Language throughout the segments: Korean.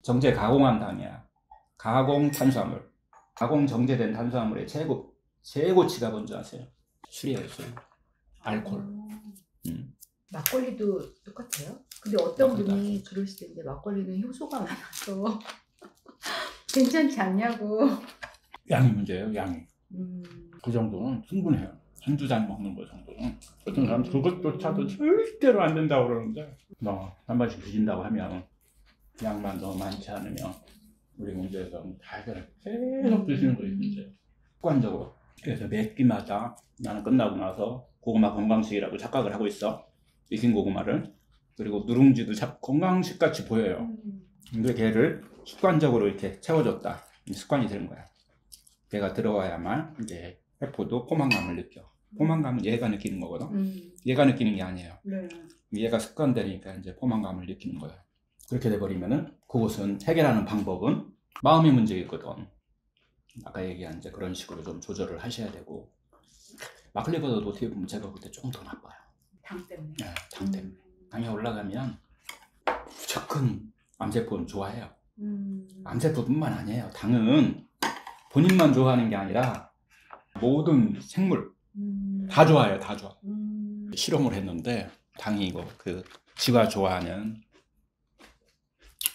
정제 가공한 당이야. 가공 탄수화물. 가공 정제된 탄수화물의 최고치가 뭔지 아세요? 술이에요, 술. 알코올. 막걸리도 똑같아요? 근데 어떤 분이 그러시던데 막걸리는 효소가 많아서 괜찮지 않냐고. 양이 문제예요, 양이. 그 정도는 충분해요. 한두 잔 먹는 거 정도는. 어떤 사람 그것조차도 절대로 안 된다고 그러는데 한 번씩 드신다고 하면 양만 너무 많지 않으면 우리 문제에서 다 해결해. 계속 드시는 거예요, 문제. 습관적으로. 그래서 매 끼마다 나는 끝나고 나서 고구마 건강식이라고 착각을 하고 있어. 익힌 고구마를. 그리고 누룽지도 건강식 같이 보여요. 근데 걔를 습관적으로 이렇게 채워줬다. 습관이 되는 거야. 걔가 들어와야만 이제 세포도 포만감을 느껴. 포만감은 얘가 느끼는 거거든. 얘가 느끼는 게 아니에요. 네. 얘가 습관되니까 이제 포만감을 느끼는 거예요. 그렇게 돼버리면은 그것은 해결하는 방법은 마음의 문제이거든. 아까 얘기한 이제 그런 식으로 좀 조절을 하셔야 되고. 막걸리보다도 어떻게 보면 제가 그때 조금 더 나빠요. 당 때문에. 네, 당 때문에. 당이 올라가면 무조건 암세포는 좋아해요. 암세포뿐만 아니에요. 당은 본인만 좋아하는 게 아니라 모든 생물 다 좋아해요. 다 좋아. 실험을 했는데 당이 이거 지가 좋아하는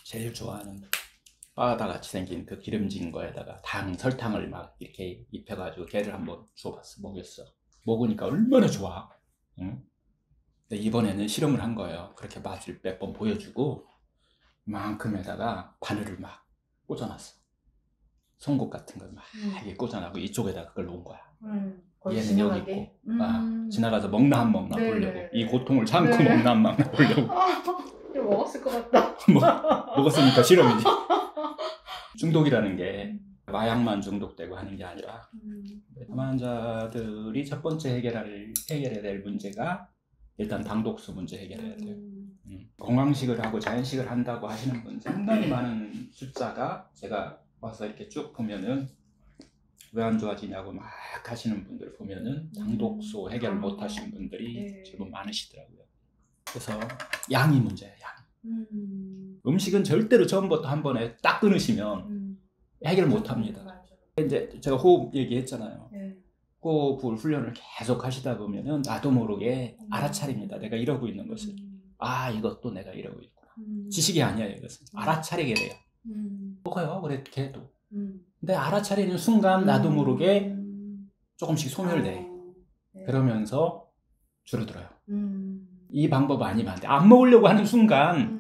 제일 좋아하는 바다 같이 생긴 그 기름진 거에다가 설탕을 막 이렇게 입혀가지고 걔를 한번 줘봤어. 먹였어. 먹으니까 얼마나 좋아. 응? 근데 이번에는 실험을 한 거예요. 그렇게 맛을 몇 번 보여주고 이만큼에다가 바늘을 막 꽂아놨어. 송곳 같은 걸 막 이렇게 꽂아놔고 이쪽에다 그걸 놓은 거야. 얘는 지나가게? 여기 있고 지나가서 먹나 안 먹나 네, 보려고. 네, 이 고통을 참고 네. 먹나 안 먹나 보려고. 먹었을 것 같다. 먹었으니까 실험이지. 중독이라는 게 마약만 중독되고 하는 게 아니라 암 환자들이 첫 번째 해결해야 될 문제가 일단 당독수 문제 해결해야 돼요. 건강식을 하고 자연식을 한다고 하시는 분 상당히 많은 숫자가 제가 와서 이렇게 쭉 보면은 왜 안 좋아지냐고 막 하시는 분들 보면은 당독수 해결 못 하신 분들이 제법 많으시더라고요. 그래서 양이 문제예요. 양. 음식은 절대로 처음부터 한 번에 딱 끊으시면 해결 못 합니다. 이제 제가 호흡 얘기했잖아요. 호흡을 훈련을 계속 하시다 보면은 나도 모르게 알아차립니다. 내가 이러고 있는 것을. 이것도 내가 이러고 있구나. 지식이 아니야, 이것은. 알아차리게 돼요. 먹어요, 그렇게 해도. 근데 알아차리는 순간 나도 모르게 조금씩 소멸돼. 그러면서 줄어들어요. 이 방법 아니면 안 돼. 안 먹으려고 하는 순간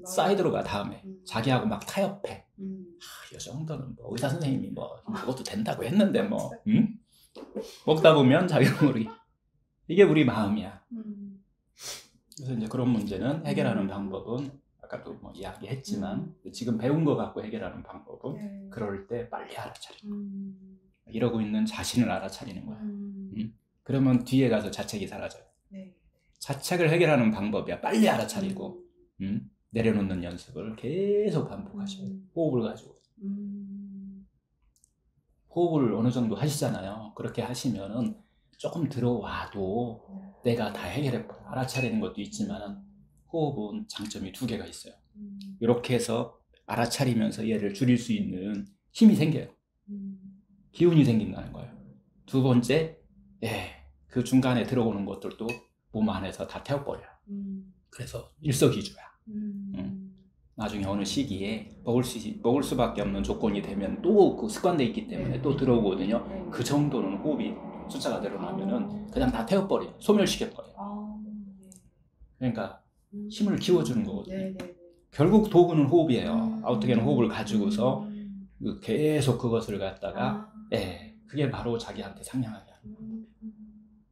사이드로 가. 다음에 자기하고 막 타협해. 이 정도는 뭐 의사 선생님이 뭐 그것도 된다고 했는데 뭐 먹다 보면 자기가 모르게. 이게 우리 마음이야. 그래서 이제 그런 문제는 해결하는 방법은 아까도 뭐 이야기했지만 지금 배운 거 갖고 해결하는 방법은 그럴 때 빨리 알아차려. 이러고 있는 자신을 알아차리는 거야. 그러면 뒤에 가서 자책이 사라져요. 자책을 해결하는 방법이야. 빨리 알아차리고 내려놓는 연습을 계속 반복하셔요. 호흡을 가지고. 호흡을 어느 정도 하시잖아요. 그렇게 하시면은 조금 들어와도 내가 다 해결해버려. 알아차리는 것도 있지만 호흡은 장점이 2개가 있어요. 이렇게 해서 알아차리면서 얘를 줄일 수 있는 힘이 생겨요. 기운이 생긴다는 거예요. 2번째, 그 중간에 들어오는 것들도 몸 안에서 다 태워버려요. 그래서 일석이조야. 나중에 어느 시기에 먹을 수밖에 없는 조건이 되면 또 그 습관돼 있기 때문에 또 들어오거든요. 그 정도는 호흡이 숫자가 늘어나면은 그냥 다 태워버려요. 소멸시켜버려요. 그러니까 힘을 키워주는 거거든요. 결국 도구는 호흡이에요. 어떻게든 호흡을 가지고서 계속 그것을 갖다가 그게 바로 자기한테 상냥하게 하는 방법이에요.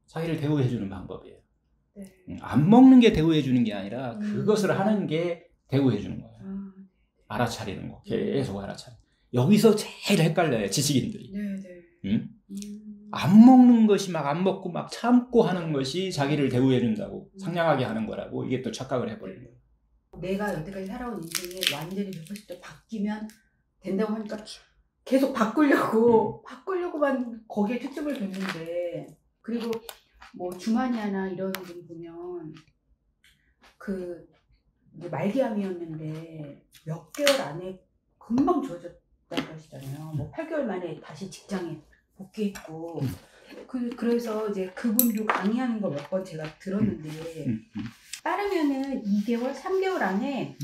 자기를 대우해주는 방법이에요. 안 먹는 게 대우해주는 게 아니라 그것을 하는 게 대우해주는 거예요. 알아차리는 거. 계속 알아차리는 거. 여기서 제일 헷갈려요, 지식인들이. 안 먹는 것이 막 안 먹고 막 참고 하는 것이 자기를 대우해준다고 상냥하게 하는 거라고 이게 또 착각을 해버리는 거예요. 내가 여태까지 살아온 인생에 완전히 180도 바뀌면 된다고 하니까 계속 바꾸려고만 거기에 초점을 뒀는데, 그리고 뭐 주마니아나 이런 분 보면 이제 말기암이었는데 몇 개월 안에 금방 좋아졌다고 하시잖아요. 뭐 8개월 만에 다시 직장에 복귀했고 그래서 이제 그분도 강의하는 거 몇 번 제가 들었는데 빠르면은 2개월, 3개월 안에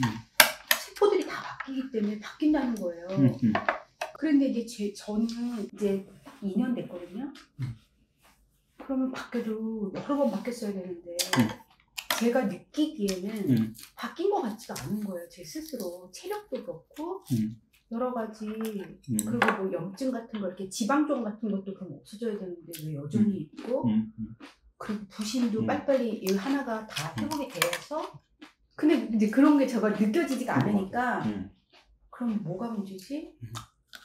세포들이 다 바뀌기 때문에 바뀐다는 거예요. 그런데 이제 저는 이제 2년 됐거든요. 그러면 바뀌어도 여러 번 바뀌었어야 되는데 제가 느끼기에는 바뀐 것 같지가 않은 거예요. 제 스스로 체력도 그렇고 여러 가지 그리고 뭐 염증 같은 거 이렇게 지방종 같은 것도 그럼 없어져야 되는데 왜 여전히 있고 그리고 부신도 빨리빨리 이 하나가 다 회복이 돼서 근데 이제 그런 게 제가 느껴지지가 않으니까 그럼 뭐가 문제지?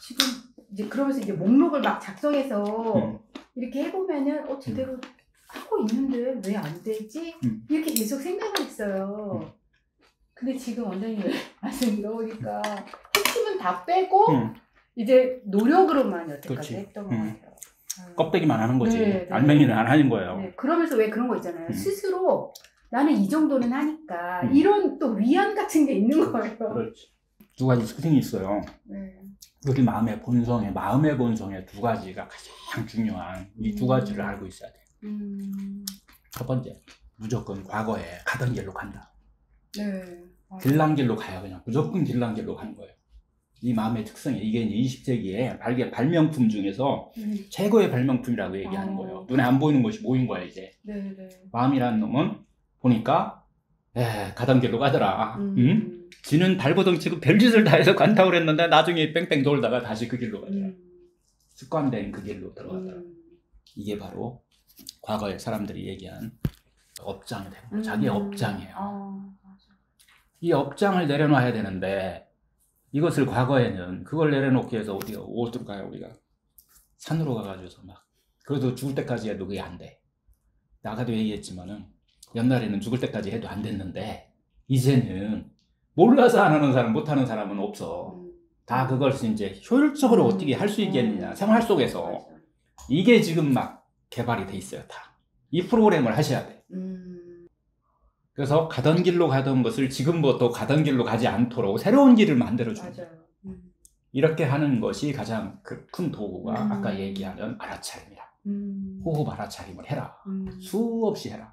지금 이제 그러면서 이제 목록을 막 작성해서 이렇게 해보면은 제대로 하고 있는데 왜 안 되지? 이렇게 계속 생각을 했어요. 근데 지금 원장님 말씀 들어보니까 핵심은 다 빼고 이제 노력으로만 여태까지 그렇지. 했던 것 같아요. 껍데기만 하는 거지. 네, 네. 알맹이는 안 하는 거예요. 네, 그러면서 왜 그런 거 있잖아요. 스스로 나는 이 정도는 하니까 이런 또 위안 같은 게 있는 거예요. 그렇지. 두 가지 특징이 있어요. 네. 우리 마음의 본성에 두 가지가 가장 중요한 이 두 가지를 알고 있어야 돼. 첫 번째, 무조건 과거에 가던 길로 간다. 네. 길랑길로 가요. 그냥 무조건 길랑길로 가는 거예요. 이 마음의 특성이 이게 이제 20세기에 발명품 중에서 최고의 발명품이라고 얘기하는 거예요. 눈에 안 보이는 것이 모인 거야 이제. 네. 마음이라는 놈은 보니까 가던 길로 가더라. 지는 발버둥 치고 별짓을 다 해서 간다고 그랬는데 나중에 뺑뺑 돌다가 다시 그 길로 가더라. 습관된 그 길로 들어가더라. 이게 바로 과거에 사람들이 얘기한 업장이 되는 거예요. 자기의 업장이에요. 이 업장을 내려놔야 되는데 이것을 과거에는 그걸 내려놓기 위해서 어디로 가요 우리가? 산으로 가가지고서 막 그래도 죽을 때까지 해도 그게 안 돼. 아까도 얘기했지만은 옛날에는 죽을 때까지 해도 안 됐는데 이제는 몰라서 안 하는 사람, 못하는 사람은 없어. 다 그걸 이제 효율적으로 어떻게 할 수 있겠느냐. 생활 속에서. 이게 지금 막 개발이 돼 있어요. 다. 이 프로그램을 하셔야 돼. 그래서 가던 길로 가던 것을 지금부터 가던 길로 가지 않도록 새로운 길을 만들어주는 거예요. 이렇게 하는 것이 가장 큰 도구가 아까 얘기하는 알아차림이라. 호흡 알아차림을 해라. 수없이 해라.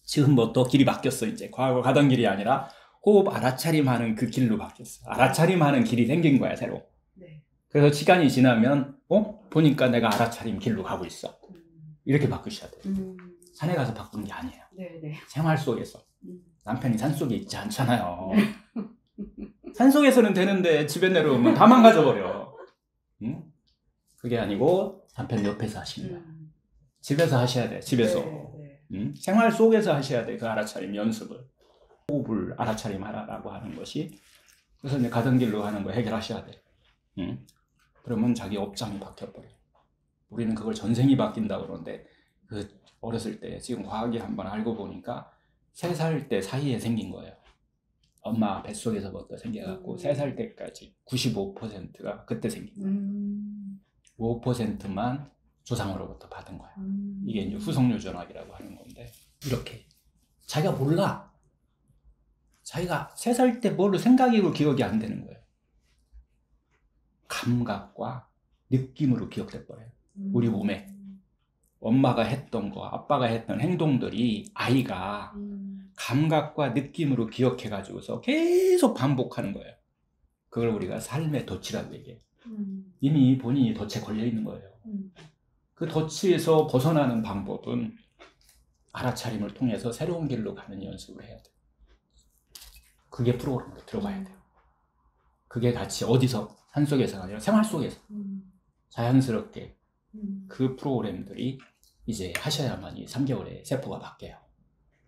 지금부터 길이 바뀌었어. 이제 과거 가던 길이 아니라 호흡 알아차림하는 그 길로 바뀌었어. 알아차림하는 길이 생긴 거야 새로. 네. 그래서 시간이 지나면 보니까 내가 알아차림 길로 가고 있어. 이렇게 바꾸셔야 돼요. 산에 가서 바꾼 게 아니에요. 네. 생활 속에서. 남편이 산속에 있지 않잖아요. 산속에서는 되는데 집에 내려오면 다 망가져버려. 그게 아니고 남편 옆에서 하시는 거야. 집에서 하셔야 돼. 집에서. 생활 속에서 하셔야 돼. 그 알아차림 연습을. 호흡을 알아차림 하라라고 하는 것이. 그래서 이제 가던 길로 가는 거 해결하셔야 돼. 그러면 자기 업장이 바뀌어버려. 우리는 그걸 전생이 바뀐다고 그러는데 어렸을 때 지금 과학이 한번 알고 보니까 3살 때 사이에 생긴 거예요. 엄마 뱃속에서부터 생겨갖고 3살 때까지 95%가 그때 생긴 거예요. 5%만 조상으로부터 받은 거야. 이게 이제 후속유전학이라고 하는 건데 이렇게 자기가 몰라. 자기가 3살 때 뭘로 생각이고 기억이 안 되는 거예요. 감각과 느낌으로 기억돼 버려요. 우리 몸에 엄마가 했던 거, 아빠가 했던 행동들이 아이가 감각과 느낌으로 기억해 가지고서 계속 반복하는 거예요. 그걸 우리가 삶의 덫이라고 얘기해요. 이미 본인이 덫에 걸려 있는 거예요. 그 덫에서 벗어나는 방법은 알아차림을 통해서 새로운 길로 가는 연습을 해야 돼요. 그게 프로그램으로 들어가야 돼요. 그게 같이 어디서 산속에서가 아니라 생활 속에서 자연스럽게 그 프로그램들이 이제 하셔야만 이 3개월에 세포가 바뀌어요.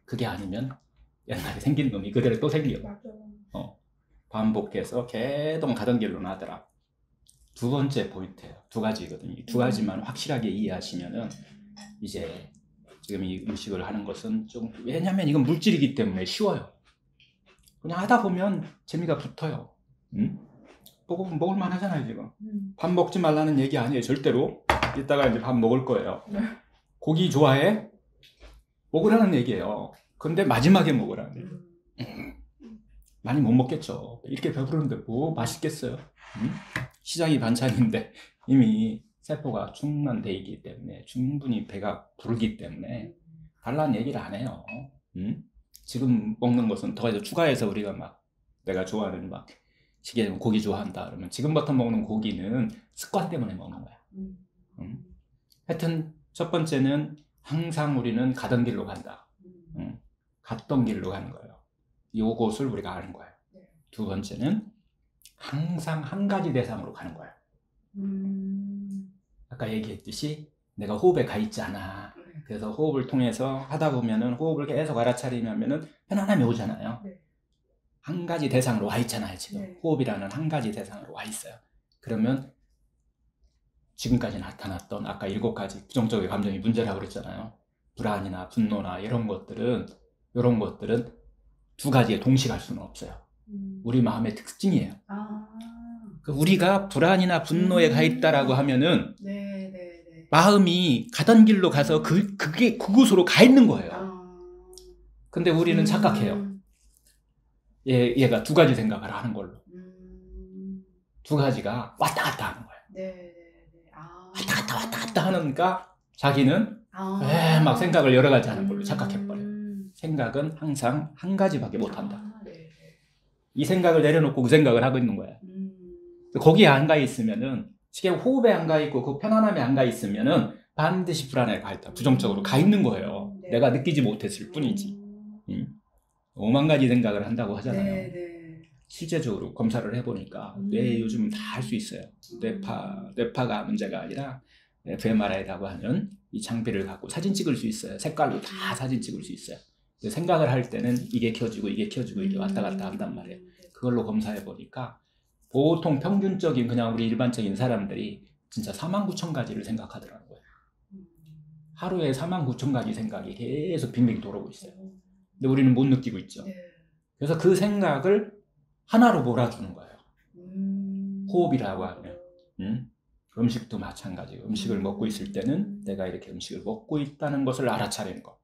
그게 아니면 옛날에 생긴 놈이 그대로 또 생겨. 반복해서 계속 가던 길로 나더라. 두 번째 포인트예요. 2가지거든요. 2가지만 확실하게 이해하시면은 이제 지금 이 음식을 하는 것은 좀 왜냐면 이건 물질이기 때문에 쉬워요. 그냥 하다 보면 재미가 붙어요. 먹을만 하잖아요 지금. 밥 먹지 말라는 얘기 아니에요 절대로. 이따가 이제 밥 먹을 거예요. 고기 좋아해? 먹으라는 얘기예요. 근데 마지막에 먹으라는 얘기예요. 많이 못 먹겠죠. 이렇게 배부른데 뭐 맛있겠어요? 시장이 반찬인데 이미 세포가 충만돼 있기 때문에 충분히 배가 부르기 때문에 달라는 얘기를 안 해요. 지금 먹는 것은 더 이제 추가해서 우리가 막 내가 좋아하는 막 시계는 고기 좋아한다 그러면 지금부터 먹는 고기는 습관 때문에 먹는 거야. 하여튼 첫 번째는 항상 우리는 가던 길로 간다. 갔던 길로 가는 거예요. 요것을 우리가 아는 거예요. 두 번째는 항상 한 가지 대상으로 가는 거예요. 아까 얘기했듯이 내가 호흡에 가 있잖아. 그래서 호흡을 통해서 하다 보면은 호흡을 계속 알아차리면은 편안함이 오잖아요. 한 가지 대상으로 와 있잖아요. 지금 호흡이라는 한 가지 대상으로 와 있어요. 그러면 지금까지 나타났던 아까 7가지 부정적인 감정이 문제라고 그랬잖아요. 불안이나 분노나 이런 것들은 두 가지에 동시에 갈 수는 없어요. 우리 마음의 특징이에요. 우리가 불안이나 분노에 가 있다라고 하면은 마음이 가던 길로 가서 그게 그곳으로 가 있는 거예요. 근데 우리는 착각해요. 얘가 두 가지 생각을 하는 걸로. 두 가지가 왔다 갔다 하는 거예요. 왔다 갔다 하니까 자기는 막 생각을 여러 가지 하는 걸로 착각해버려요. 생각은 항상 한 가지밖에 못한다. 이 생각을 내려놓고 그 생각을 하고 있는 거야. 거기에 안 가 있으면은, 쉽게 호흡에 안 가 있고 그 편안함에 안 가 있으면은 반드시 불안에 가 있다. 부정적으로 가 있는 거예요. 내가 느끼지 못했을 뿐이지. 5만 가지 생각을 한다고 하잖아요. 실제적으로 검사를 해보니까 뇌에 요즘 다 할 수 있어요. 뇌파가 문제가 아니라 fMRI라고 하는 이 장비를 갖고 사진 찍을 수 있어요. 색깔로 다 사진 찍을 수 있어요. 생각을 할 때는 이게 켜지고 이게 켜지고 이게 왔다 갔다 한단 말이에요. 그걸로 검사해 보니까 보통 평균적인 그냥 우리 일반적인 사람들이 진짜 49,000가지를 생각하더라고요. 하루에 49,000가지 생각이 계속 빙빙 돌아오고 있어요. 근데 우리는 못 느끼고 있죠. 그래서 그 생각을 하나로 몰아주는 거예요. 호흡이라고 하면. 음식도 마찬가지예요. 음식을 먹고 있을 때는 내가 이렇게 음식을 먹고 있다는 것을 알아차리는 거.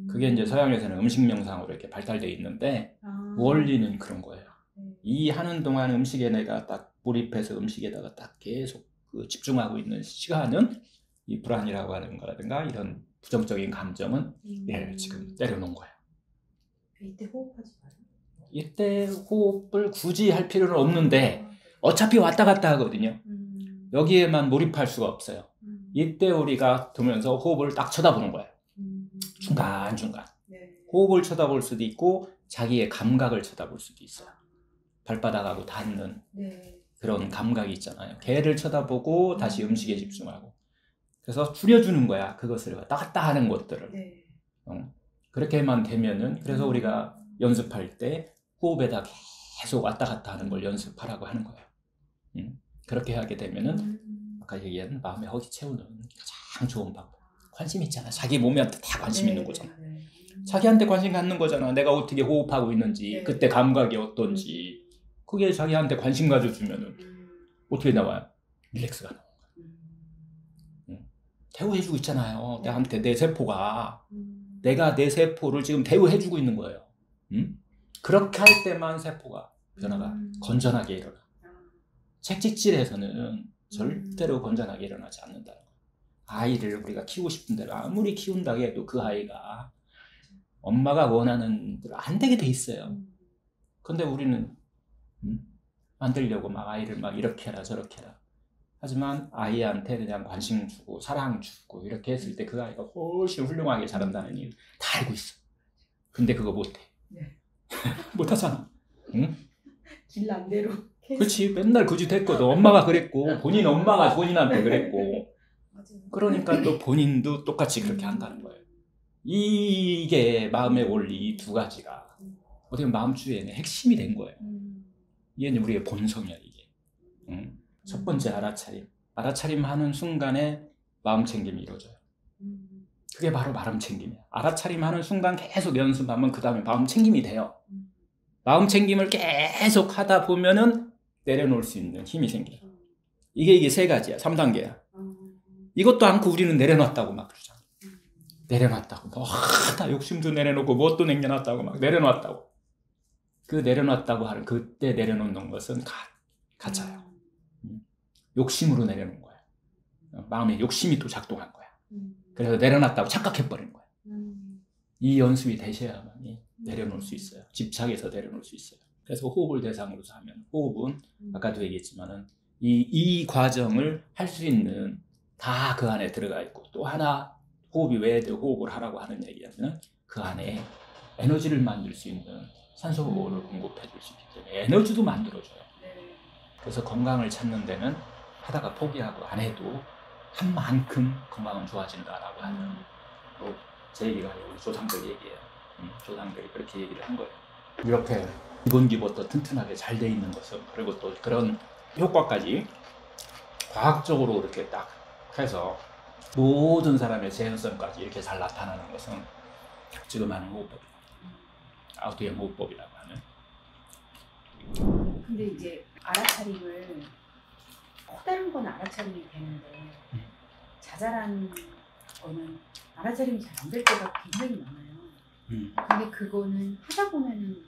그게 이제 서양에서는 음식 명상으로 이렇게 발달되어 있는데 원리는 그런 거예요. 이 하는 동안 음식에 내가 딱 몰입해서 음식에다가 딱 계속 집중하고 있는 시간은 이 불안이라고 하는 거라든가 이런 부정적인 감정은 얘를 지금 내려놓은 거예요. 이때 호흡하지 마요. 이때 호흡을 굳이 할 필요는 없는데 어차피 왔다 갔다 하거든요. 여기에만 몰입할 수가 없어요. 이때 우리가 두면서 호흡을 딱 쳐다보는 거예요. 중간중간. 호흡을 쳐다볼 수도 있고 자기의 감각을 쳐다볼 수도 있어요. 발바닥하고 닿는 그런 감각이 있잖아요. 걔를 쳐다보고 다시 음식에 집중하고. 그래서 줄여주는 거야. 그것을 왔다 갔다 하는 것들을. 그렇게만 되면은, 그래서 우리가 연습할 때 호흡에다 계속 왔다 갔다 하는 걸 연습하라고 하는 거예요. 그렇게 하게 되면은 아까 얘기한 마음의 허기 채우는 가장 좋은 방법. 관심 있잖아. 자기 몸한테 다 관심 있는 거잖아. 자기한테 관심 갖는 거잖아. 내가 어떻게 호흡하고 있는지, 그때 감각이 어떤지. 그게 자기한테 관심 가져주면은 어떻게 나와요? 릴렉스가 나와요. 대우해주고 있잖아요. 나한테 내 세포가. 내가 내 세포를 지금 대우해주고 있는 거예요. 그렇게 할 때만 세포가 변화가 건전하게 일어나. 책찍질에서는 절대로 건전하게 일어나지 않는다는 거예요. 아이를 우리가 키우고 싶은 대로 아무리 키운다고 해도 그 아이가 엄마가 원하는 대로 안 되게 돼 있어요. 근데 우리는 만들려고 막 아이를 막 이렇게 해라 저렇게 해라. 하지만 아이한테 그냥 관심 주고 사랑 주고 이렇게 했을 때 그 아이가 훨씬 훌륭하게 자란다는 이유 다 알고 있어. 근데 그거 못해. 못하잖아. 응? 길난대로. 그렇지. 맨날 그 짓 했거든. 엄마가 그랬고 본인 엄마가 본인한테 그랬고. 그러니까 또 본인도 똑같이 그렇게 한다는 거예요. 이게 마음의 원리 이 두 가지가 어떻게 보면 마음주의의 핵심이 된 거예요. 이게 우리의 본성이야 이게. 첫 번째 알아차림. 알아차림 하는 순간에 마음 챙김이 이루어져요. 그게 바로 마음 챙김이야. 알아차림 하는 순간 계속 연습하면 그 다음에 마음 챙김이 돼요. 마음 챙김을 계속 하다 보면은 내려놓을 수 있는 힘이 생겨요. 이게 세 가지야. 3단계야. 이것도 않고 우리는 내려놨다고 막 그러잖아. 내려놨다고. 다 욕심도 내려놓고 뭣도 남겨놨다고 막 내려놨다고. 그 내려놨다고 하는 그때 내려놓는 것은 가짜예요. 욕심으로 내려놓은 거예요. 마음에 욕심이 또 작동한 거야. 그래서 내려놨다고 착각해버린 거예요. 이 연습이 되셔야만이 내려놓을 수 있어요. 집착해서 내려놓을 수 있어요. 그래서 호흡을 대상으로 하면 호흡은 아까도 얘기했지만은 이 과정을 할 수 있는 다 그 안에 들어가 있고 또 하나 호흡이 왜 호흡을 하라고 하는 얘기냐면 그 안에 에너지를 만들 수 있는 산소를 공급해 줄 수 있기 때문에 에너지도 만들어줘요. 그래서 건강을 찾는 데는 하다가 포기하고 안 해도 한 만큼 건강은 좋아진다라고 하는 또 제 얘기가 아니고 우리 조상들 얘기예요. 조상들이 그렇게 얘기를 한 거예요. 이렇게 기본기부터 튼튼하게 잘 돼 있는 것은 그리고 또 그런 효과까지 과학적으로 이렇게 딱 해서 모든 사람의 재현성까지 이렇게 잘 나타나는 것은 지금 하는 호흡법이에요. 아우디의 호흡법이라고 하는. 근데 이제 알아차림을 커다란 건 알아차림이 되는데 자잘한 거는 알아차림이 잘 안 될 때가 굉장히 많아요. 근데 그거는 하다 보면은